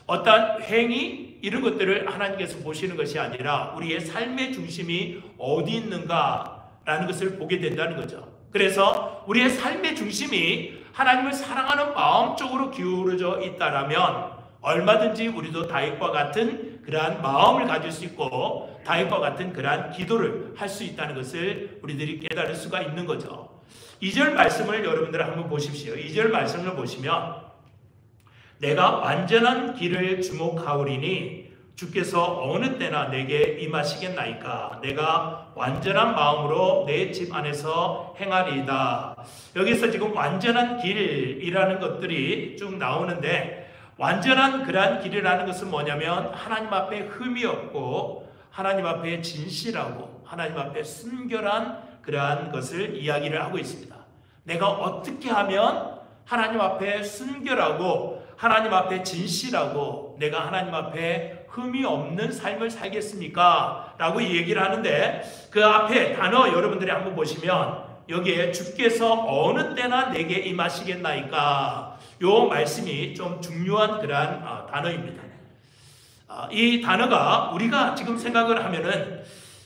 S1: 어떠한 행위 이런 것들을 하나님께서 보시는 것이 아니라 우리의 삶의 중심이 어디 있는가라는 것을 보게 된다는 거죠. 그래서 우리의 삶의 중심이 하나님을 사랑하는 마음 쪽으로 기울어져 있다라면 얼마든지 우리도 다윗과 같은 그러한 마음을 가질 수 있고 다윗과 같은 그러한 기도를 할 수 있다는 것을 우리들이 깨달을 수가 있는 거죠. 2절 말씀을 여러분들 한번 보십시오. 2절 말씀을 보시면 내가 완전한 길을 주목하오리니 주께서 어느 때나 내게 임하시겠나이까. 내가 완전한 마음으로 내 집 안에서 행하리이다. 여기서 지금 완전한 길이라는 것들이 쭉 나오는데, 완전한 그러한 길이라는 것은 뭐냐면 하나님 앞에 흠이 없고 하나님 앞에 진실하고 하나님 앞에 순결한 그러한 것을 이야기를 하고 있습니다. 내가 어떻게 하면 하나님 앞에 순결하고 하나님 앞에 진실하고 내가 하나님 앞에 흠이 없는 삶을 살겠습니까? 라고 얘기를 하는데 그 앞에 단어 여러분들이 한번 보시면 여기에 주께서 어느 때나 내게 임하시겠나이까 요 말씀이 좀 중요한 그러한 단어입니다. 이 단어가 우리가 지금 생각을 하면은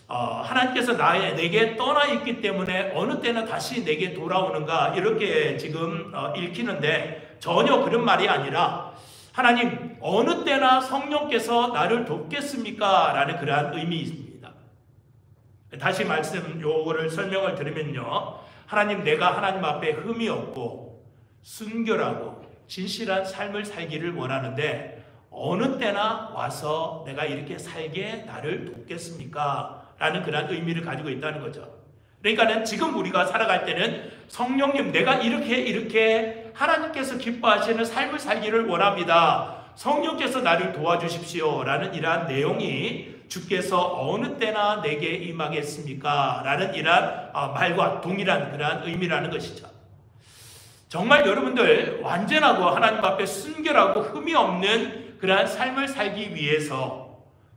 S1: 하나님께서 내게 떠나 있기 때문에 어느 때나 다시 내게 돌아오는가 이렇게 지금 읽히는데 전혀 그런 말이 아니라 하나님 어느 때나 성령께서 나를 돕겠습니까? 라는 그러한 의미입니다. 다시 요거를 설명을 드리면요. 하나님 내가 하나님 앞에 흠이 없고 순결하고 진실한 삶을 살기를 원하는데 어느 때나 와서 내가 이렇게 살게 나를 돕겠습니까? 라는 그런 의미를 가지고 있다는 거죠. 그러니까는 지금 우리가 살아갈 때는 성령님 내가 이렇게 하나님께서 기뻐하시는 삶을 살기를 원합니다. 성령께서 나를 도와주십시오. 라는 이러한 내용이 주께서 어느 때나 내게 임하겠습니까? 라는 이러한 말과 동일한 그러한 의미라는 것이죠. 정말 여러분들 완전하고 하나님 앞에 순결하고 흠이 없는 그러한 삶을 살기 위해서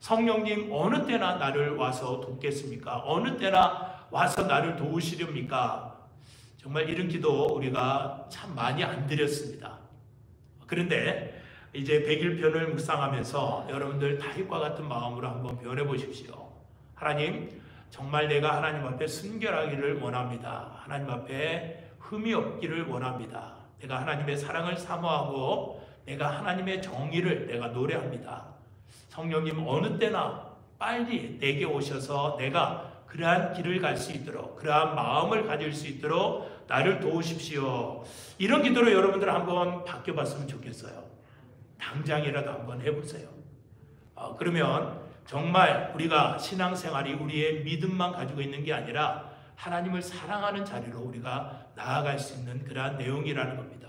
S1: 성령님 어느 때나 나를 와서 돕겠습니까? 어느 때나 와서 나를 도우시렵니까? 정말 이런 기도 우리가 참 많이 안 드렸습니다. 그런데 이제 100일편을 묵상하면서 여러분들 다윗과 같은 마음으로 한번 변해 보십시오. 하나님 정말 내가 하나님 앞에 순결하기를 원합니다. 하나님 앞에 흠이 없기를 원합니다. 내가 하나님의 사랑을 사모하고 내가 하나님의 정의를 내가 노래합니다. 성령님 어느 때나 빨리 내게 오셔서 내가 그러한 길을 갈 수 있도록 그러한 마음을 가질 수 있도록 나를 도우십시오. 이런 기도로 여러분들 한번 바뀌어봤으면 좋겠어요. 당장이라도 한번 해보세요. 그러면 정말 우리가 신앙생활이 우리의 믿음만 가지고 있는 게 아니라 하나님을 사랑하는 자리로 우리가 나아갈 수 있는 그러한 내용이라는 겁니다.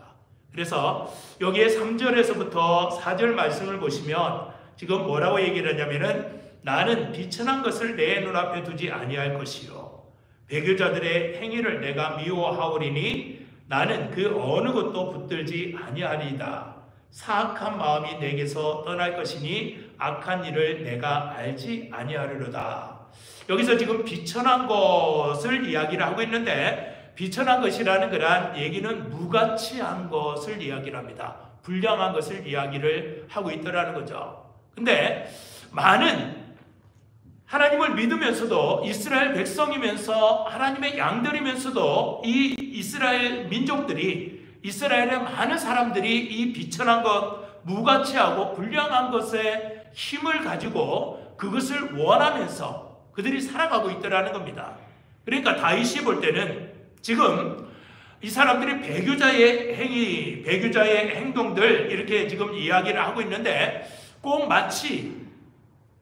S1: 그래서 여기에 3절에서부터 4절 말씀을 보시면 지금 뭐라고 얘기를 하냐면은 나는 비천한 것을 내 눈앞에 두지 아니할 것이요 배교자들의 행위를 내가 미워하오리니 나는 그 어느 것도 붙들지 아니하리이다. 사악한 마음이 내게서 떠날 것이니 악한 일을 내가 알지 아니하리로다. 여기서 지금 비천한 것을 이야기를 하고 있는데 비천한 것이라는 그러한 얘기는 무가치한 것을 이야기를 합니다. 불량한 것을 이야기를 하고 있더라는 거죠. 근데 많은 하나님을 믿으면서도 이스라엘 백성이면서 하나님의 양들이면서도 이 이스라엘 민족들이 이스라엘의 많은 사람들이 이 비천한 것, 무가치하고 불량한 것에 힘을 가지고 그것을 원하면서 그들이 살아가고 있더라는 겁니다. 그러니까 다윗이 볼 때는 지금 이 사람들이 배교자의 행위, 배교자의 행동들 이렇게 지금 이야기를 하고 있는데 꼭 마치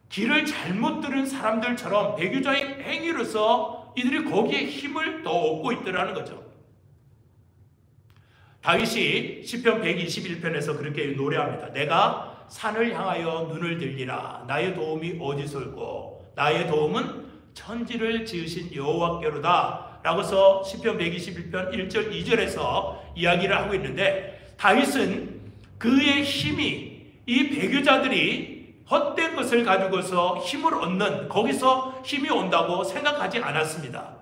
S1: 길을 잘못 들은 사람들처럼 배교자의 행위로서 이들이 거기에 힘을 더 얻고 있더라는 거죠. 다윗이 시편 121편에서 그렇게 노래합니다. 내가 산을 향하여 눈을 들리라. 나의 도움이 어디서 올고 나의 도움은 천지를 지으신 여호와께로다. 라고서 시편 121편 1절 2절에서 이야기를 하고 있는데 다윗은 그의 힘이 이 배교자들이 헛된 것을 가지고서 힘을 얻는 거기서 힘이 온다고 생각하지 않았습니다.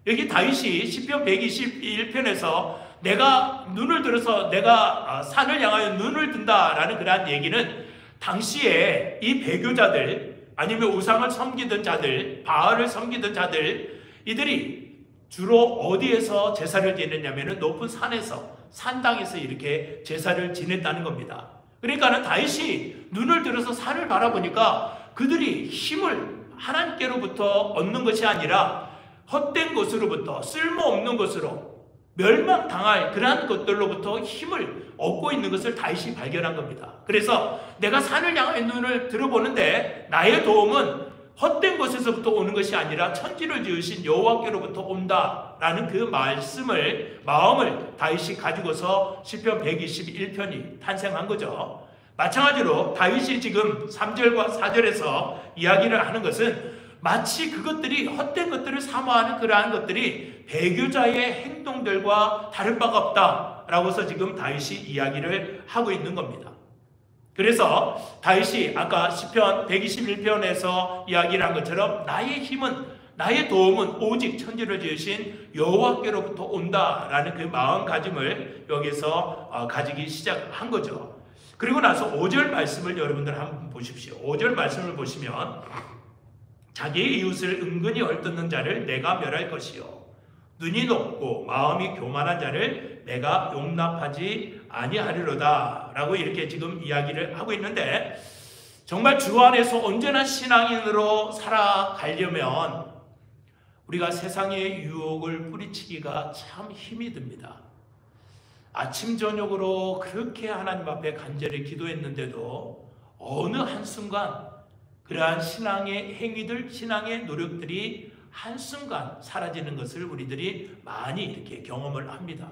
S1: 여기 다윗이 시편 121편에서 내가 눈을 들어서 내가 산을 향하여 눈을 든다라는 그러한 얘기는 당시에 이 배교자들 아니면 우상을 섬기던 자들, 바알을 섬기던 자들 이들이 주로 어디에서 제사를 지냈냐면 높은 산에서 산당에서 이렇게 제사를 지냈다는 겁니다. 그러니까는 다윗이 눈을 들어서 산을 바라보니까 그들이 힘을 하나님께로부터 얻는 것이 아니라 헛된 것으로부터 쓸모없는 것으로 멸망당할 그러한 것들로부터 힘을 얻고 있는 것을 다윗이 발견한 겁니다. 그래서 내가 산을 향해 눈을 들어보는데 나의 도움은 헛된 것에서부터 오는 것이 아니라 천지를 지으신 여호와께로부터 온다라는 그 마음을 다윗이 가지고서 시편 121편이 탄생한 거죠. 마찬가지로 다윗이 지금 3절과 4절에서 이야기를 하는 것은 마치 그것들이 헛된 것들을 사모하는 그러한 것들이 배교자의 행동들과 다를 바가 없다라고서 지금 다윗이 이야기를 하고 있는 겁니다. 그래서 다윗이 아까 시편 121편에서 이야기를 한 것처럼 나의 힘은, 나의 도움은 오직 천지를 지으신 여호와께로부터 온다라는 그 마음가짐을 여기서 가지기 시작한 거죠. 그리고 나서 5절 말씀을 여러분들 한번 보십시오. 5절 말씀을 보시면 자기의 이웃을 은근히 헐뜯는 자를 내가 멸할 것이요 눈이 높고 마음이 교만한 자를 내가 용납하지 아니하리로다 라고 이렇게 지금 이야기를 하고 있는데, 정말 주 안에서 온전한 신앙인으로 살아가려면 우리가 세상의 유혹을 뿌리치기가 참 힘이 듭니다. 아침 저녁으로 그렇게 하나님 앞에 간절히 기도했는데도 어느 한순간 그러한 신앙의 행위들, 신앙의 노력들이 한순간 사라지는 것을 우리들이 많이 이렇게 경험을 합니다.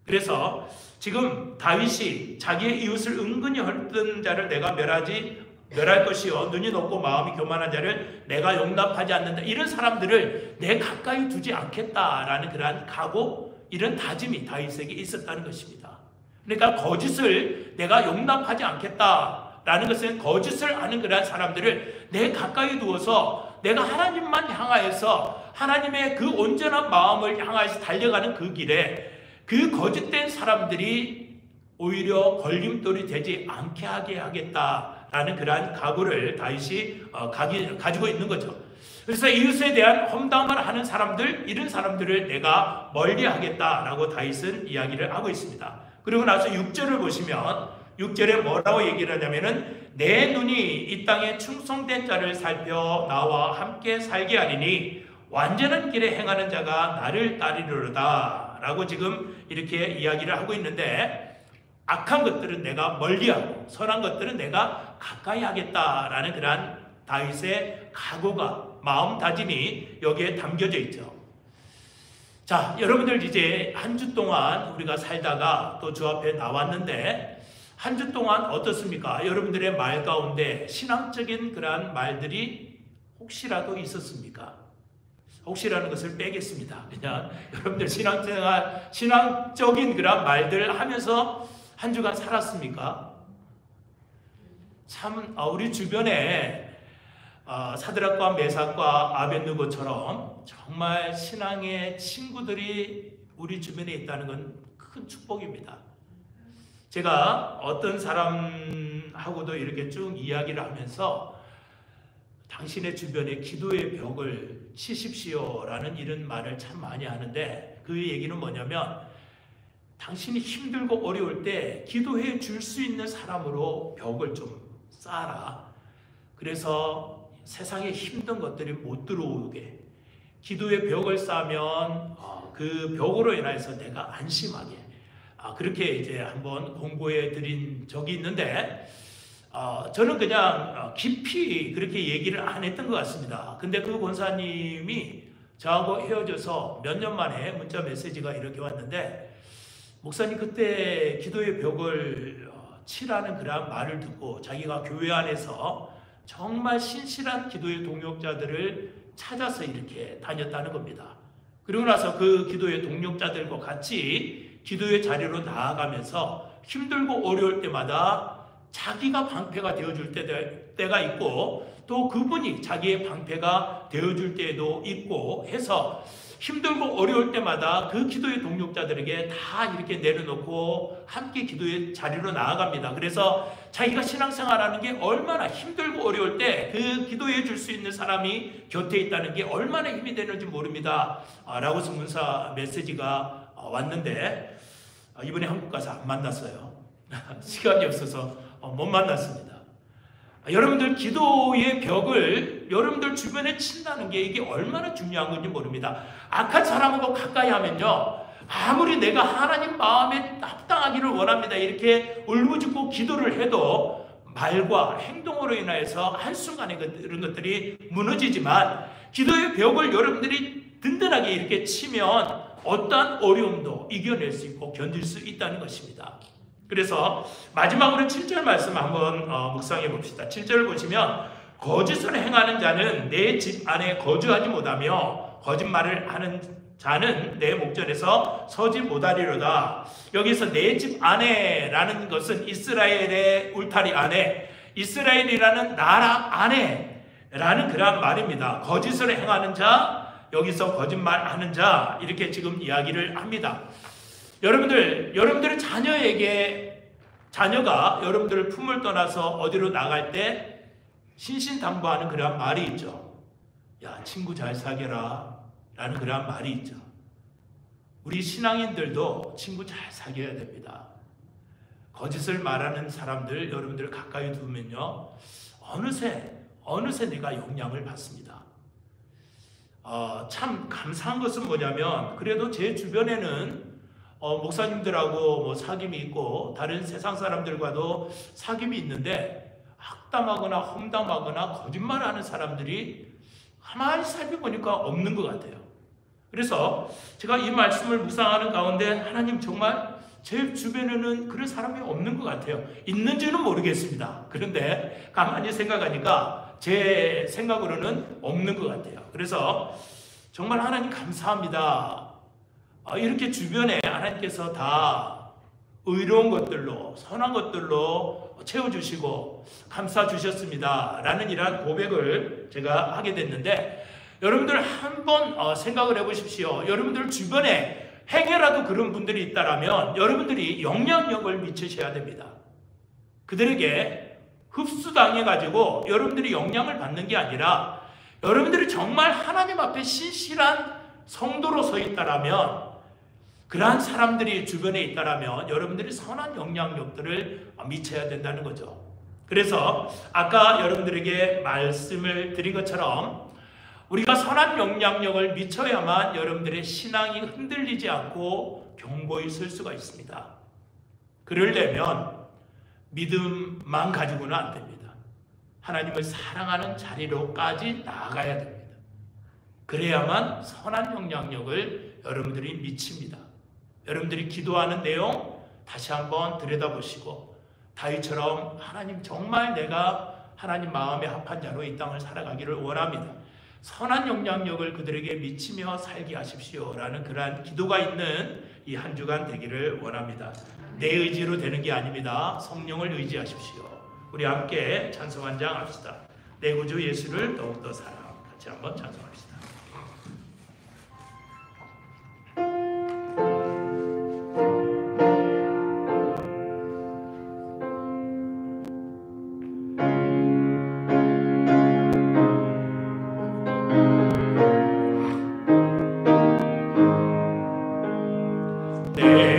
S1: 그래서 지금 다윗이 자기의 이웃을 은근히 헐뜯는 자를 내가 멸할 것이요 눈이 높고 마음이 교만한 자를 내가 용납하지 않는다, 이런 사람들을 내 가까이 두지 않겠다라는 그러한 각오, 이런 다짐이 다윗에게 있었다는 것입니다. 그러니까 거짓을 내가 용납하지 않겠다라는 것은 거짓을 하는 그러한 사람들을 내 가까이 두어서 내가 하나님만 향하여서 하나님의 그 온전한 마음을 향하여서 달려가는 그 길에 그 거짓된 사람들이 오히려 걸림돌이 되지 않게 하게 하겠다라는 그러한 각오를 다윗이 가지고 있는 거죠. 그래서 이웃에 대한 험담을 하는 사람들, 이런 사람들을 내가 멀리하겠다라고 다윗은 이야기를 하고 있습니다. 그리고 나서 6절을 보시면 6절에 뭐라고 얘기를 하냐면은 내 눈이 이 땅에 충성된 자를 살펴 나와 함께 살게 하리니 완전한 길에 행하는 자가 나를 따르리로다 라고 지금 이렇게 이야기를 하고 있는데, 악한 것들은 내가 멀리하고 선한 것들은 내가 가까이 하겠다라는 그러한 다윗의 각오가, 마음다짐이 여기에 담겨져 있죠. 자, 여러분들 이제 한 주 동안 우리가 살다가 또 주 앞에 나왔는데 한 주 동안 어떻습니까? 여러분들의 말 가운데 신앙적인 그러한 말들이 혹시라도 있었습니까? 혹시라는 것을 빼겠습니다. 그냥 여러분들 신앙적인 그런 말들 하면서 한 주간 살았습니까? 참 우리 주변에 사드락과 메삭과 아벳느고처럼 정말 신앙의 친구들이 우리 주변에 있다는 건 큰 축복입니다. 제가 어떤 사람하고도 이렇게 쭉 이야기를 하면서 당신의 주변에 기도의 벽을 치십시오라는 이런 말을 참 많이 하는데, 그 얘기는 뭐냐면 당신이 힘들고 어려울 때 기도해 줄 수 있는 사람으로 벽을 좀 쌓아라. 그래서 세상에 힘든 것들이 못 들어오게, 기도의 벽을 쌓으면 그 벽으로 인해서 내가 안심하게, 그렇게 이제 한번 공고해 드린 적이 있는데, 저는 그냥 깊이 그렇게 얘기를 안 했던 것 같습니다. 근데 그 권사님이 저하고 헤어져서 몇 년 만에 문자 메시지가 이렇게 왔는데, 목사님 그때 기도의 벽을 치라는 그런 말을 듣고 자기가 교회 안에서 정말 신실한 기도의 동역자들을 찾아서 이렇게 다녔다는 겁니다. 그리고 나서 그 기도의 동역자들과 같이 기도의 자리로 나아가면서 힘들고 어려울 때마다 자기가 방패가 되어줄 때가 있고, 또 그분이 자기의 방패가 되어줄 때도 있고 해서 힘들고 어려울 때마다 그 기도의 동역자들에게 다 이렇게 내려놓고 함께 기도의 자리로 나아갑니다. 그래서 자기가 신앙생활하는 게 얼마나 힘들고 어려울 때 그 기도해 줄 수 있는 사람이 곁에 있다는 게 얼마나 힘이 되는지 모릅니다 라고 문자 메시지가 왔는데, 이번에 한국 가서 안 만났어요. 시간이 없어서 못 만났습니다. 여러분들 기도의 벽을 여러분들 주변에 친다는 게 이게 얼마나 중요한 건지 모릅니다. 악한 사람하고 가까이 하면요, 아무리 내가 하나님 마음에 합당하기를 원합니다 이렇게 울부짖고 기도를 해도 말과 행동으로 인해서 한순간에 그런 것들이 무너지지만, 기도의 벽을 여러분들이 든든하게 이렇게 치면 어떠한 어려움도 이겨낼 수 있고 견딜 수 있다는 것입니다. 그래서 마지막으로 7절 말씀 한번 묵상해 봅시다. 7절을 보시면 거짓을 행하는 자는 내 집 안에 거주하지 못하며 거짓말을 하는 자는 내 목전에서 서지 못하리로다. 여기서 내 집 안에라는 것은 이스라엘의 울타리 안에, 이스라엘이라는 나라 안에라는 그러한 말입니다. 거짓을 행하는 자, 여기서 거짓말하는 자, 이렇게 지금 이야기를 합니다. 여러분들의 자녀가 여러분들 품을 떠나서 어디로 나갈 때 신신당부하는 그러한 말이 있죠. 야, 친구 잘 사귀라 라는 그러한 말이 있죠. 우리 신앙인들도 친구 잘 사귀어야 됩니다. 거짓을 말하는 사람들 여러분들 가까이 두면요, 어느새 내가 영향을 받습니다. 참 감사한 것은 뭐냐면, 그래도 제 주변에는 목사님들하고 뭐 사귐이 있고 다른 세상 사람들과도 사귐이 있는데, 악담하거나 험담하거나 거짓말하는 사람들이 가만히 살펴보니까 없는 것 같아요. 그래서 제가 이 말씀을 묵상하는 가운데 하나님, 정말 제 주변에는 그런 사람이 없는 것 같아요. 있는지는 모르겠습니다. 그런데 가만히 생각하니까 제 생각으로는 없는 것 같아요. 그래서 정말 하나님 감사합니다. 이렇게 주변에 하나님께서 다 의로운 것들로, 선한 것들로 채워주시고 감싸 주셨습니다 라는 이러한 고백을 제가 하게 됐는데, 여러분들 한번 생각을 해보십시오. 여러분들 주변에 행여라도 그런 분들이 있다라면 여러분들이 영향력을 미치셔야 됩니다. 그들에게 흡수당해가지고 여러분들이 영향을 받는 게 아니라, 여러분들이 정말 하나님 앞에 신실한 성도로 서 있다라면, 그러한 사람들이 주변에 있다라면 여러분들이 선한 영향력들을 미쳐야 된다는 거죠. 그래서 아까 여러분들에게 말씀을 드린 것처럼 우리가 선한 영향력을 미쳐야만 여러분들의 신앙이 흔들리지 않고 견고히 설 수가 있습니다. 그러려면 믿음만 가지고는 안 됩니다. 하나님을 사랑하는 자리로까지 나아가야 됩니다. 그래야만 선한 영향력을 여러분들이 미칩니다. 여러분들이 기도하는 내용 다시 한번 들여다보시고, 다윗처럼 하나님, 정말 내가 하나님 마음에 합한 자로 이 땅을 살아가기를 원합니다. 선한 영향력을 그들에게 미치며 살게 하십시오 라는 그러한 기도가 있는 이 한 주간 되기를 원합니다. 내 의지로 되는 게 아닙니다. 성령을 의지하십시오. 우리 함께 찬송 한 장 합시다. 내 구주 예수를 더욱더 사랑. 같이 한번 찬송합시다.
S3: 내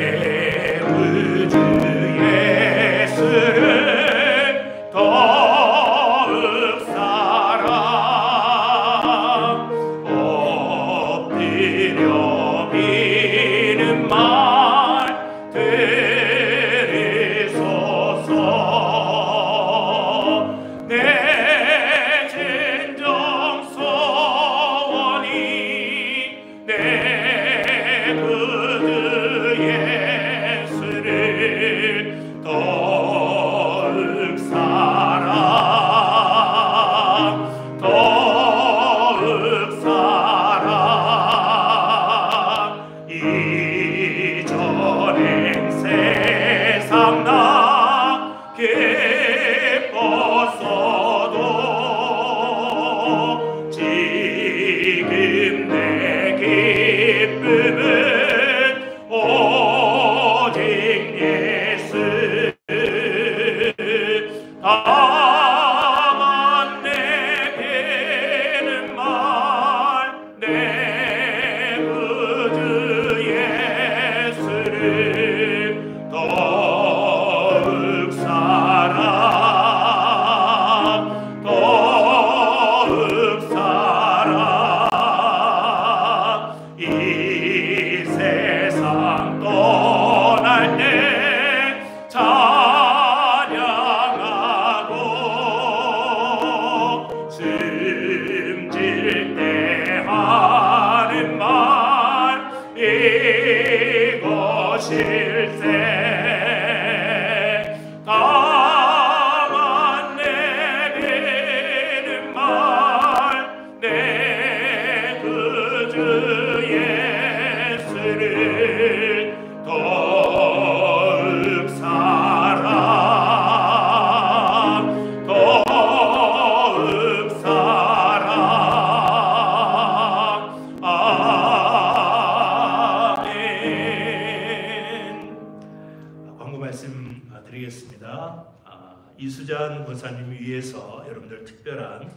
S1: 이수잔 권사님 위해서 여러분들 특별한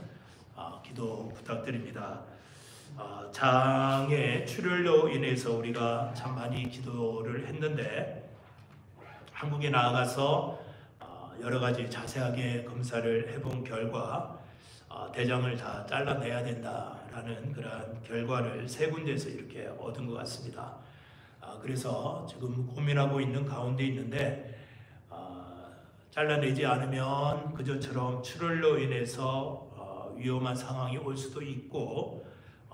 S1: 기도 부탁드립니다. 장의 출혈로 인해서 우리가 참 많이 기도를 했는데 한국에 나아가서 여러 가지 자세하게 검사를 해본 결과 대장을 다 잘라내야 된다라는 그런 결과를 3군데에서 이렇게 얻은 것 같습니다. 그래서 지금 고민하고 있는 가운데 있는데 잘라내지 않으면 그전처럼 출혈로 인해서 위험한 상황이 올 수도 있고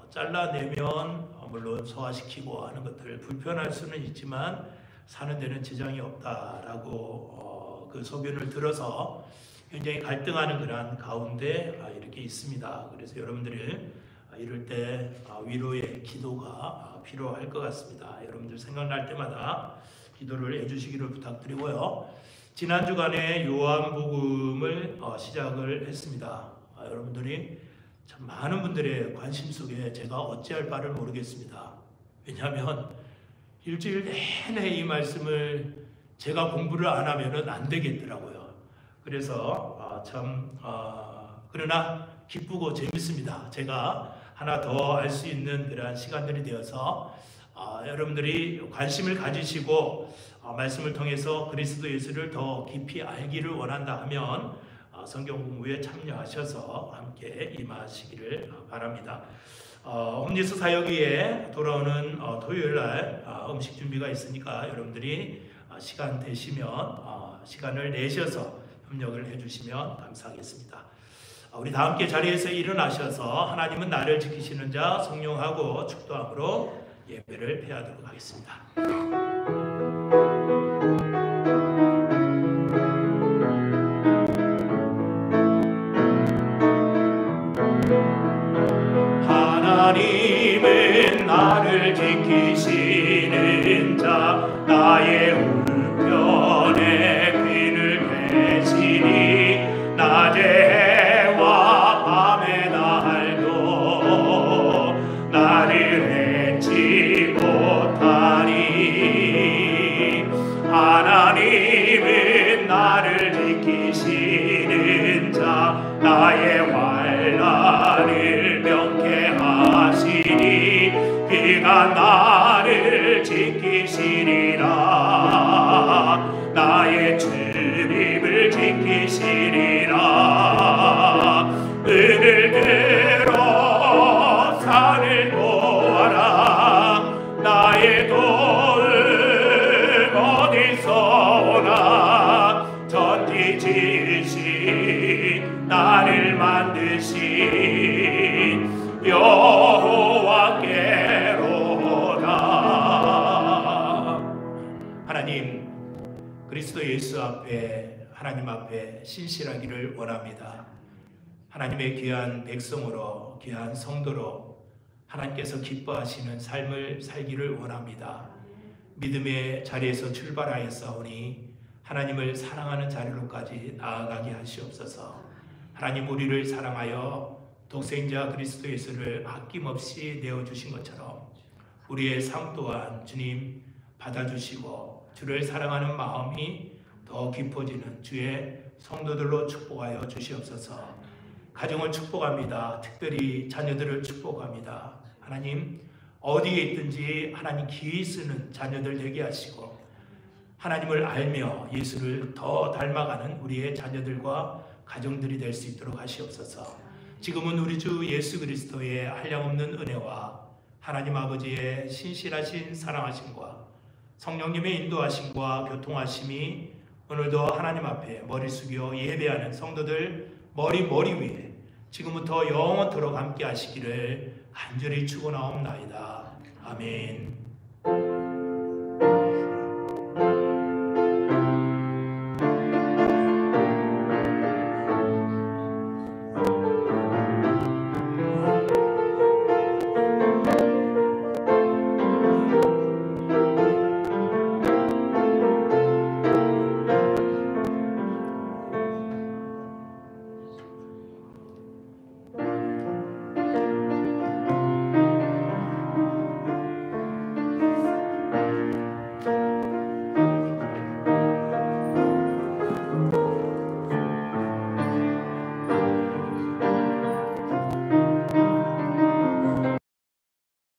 S1: 잘라내면 물론 소화시키고 하는 것들 불편할 수는 있지만 사는 데는 지장이 없다라고 그 소견을 들어서 굉장히 갈등하는 그런 가운데 이렇게 있습니다. 그래서 여러분들이 이럴 때 위로의 기도가 필요할 것 같습니다. 여러분들 생각날 때마다 기도를 해주시기를 부탁드리고요. 지난 주간에 요한복음을 시작을 했습니다. 여러분들이 참 많은 분들의 관심 속에 제가 어찌할 바를 모르겠습니다. 왜냐하면 일주일 내내 이 말씀을 제가 공부를 안 하면은 안 되겠더라고요. 그래서 그러나 기쁘고 재밌습니다. 제가 하나 더 알 수 있는 그러한 시간들이 되어서 여러분들이 관심을 가지시고 말씀을 통해서 그리스도 예수를 더 깊이 알기를 원한다 하면 성경 공부에 참여하셔서 함께 임하시기를 바랍니다. 홈리스 사역위에 돌아오는 토요일날 음식 준비가 있으니까 여러분들이 시간 되시면 시간을 내셔서 협력을 해주시면 감사하겠습니다. 우리 다 함께 자리에서 일어나셔서 하나님은 나를 지키시는 자 성령하고 축도함으로 예배를 폐하도록 하겠습니다. 하나님은 나를 지키시는 자 나의 우편에 귀를 계시니 낮에 해와 밤의 날도 나를 해치 못하니 하나님은 나를 지키시는 자 나의 환난을 명쾌하시니 그가 나를 지키시리라 나의 주님을 지키시리라 은을 들어 산을 보아라 나의 도움 어디서 오나 전지 지으신 나를 만드신 여호와께로다. 하나님, 그리스도 예수 앞에 하나님 앞에 신실하기를 원합니다. 하나님의 귀한 백성으로 귀한 성도로 하나님께서 기뻐하시는 삶을 살기를 원합니다. 믿음의 자리에서 출발하였사오니 하나님을 사랑하는 자리로까지 나아가게 하시옵소서. 하나님 우리를 사랑하여 독생자 그리스도 예수를 아낌없이 내어주신 것처럼 우리의 삶 또한 주님 받아주시고 주를 사랑하는 마음이 더 깊어지는 주의 성도들로 축복하여 주시옵소서. 가정을 축복합니다. 특별히 자녀들을 축복합니다. 하나님 어디에 있든지 하나님 기이 쓰는 자녀들 되게 하시고 하나님을 알며 예수를 더 닮아가는 우리의 자녀들과 가정들이 될 수 있도록 하시옵소서. 지금은 우리 주 예수 그리스도의 한량없는 은혜와 하나님 아버지의 신실하신 사랑하심과 성령님의 인도하심과 교통하심이 오늘도 하나님 앞에 머리 숙여 예배하는 성도들 머리 위에 지금부터 영원토록 함께 하시기를 간절히 축원하옵나이다. 아멘.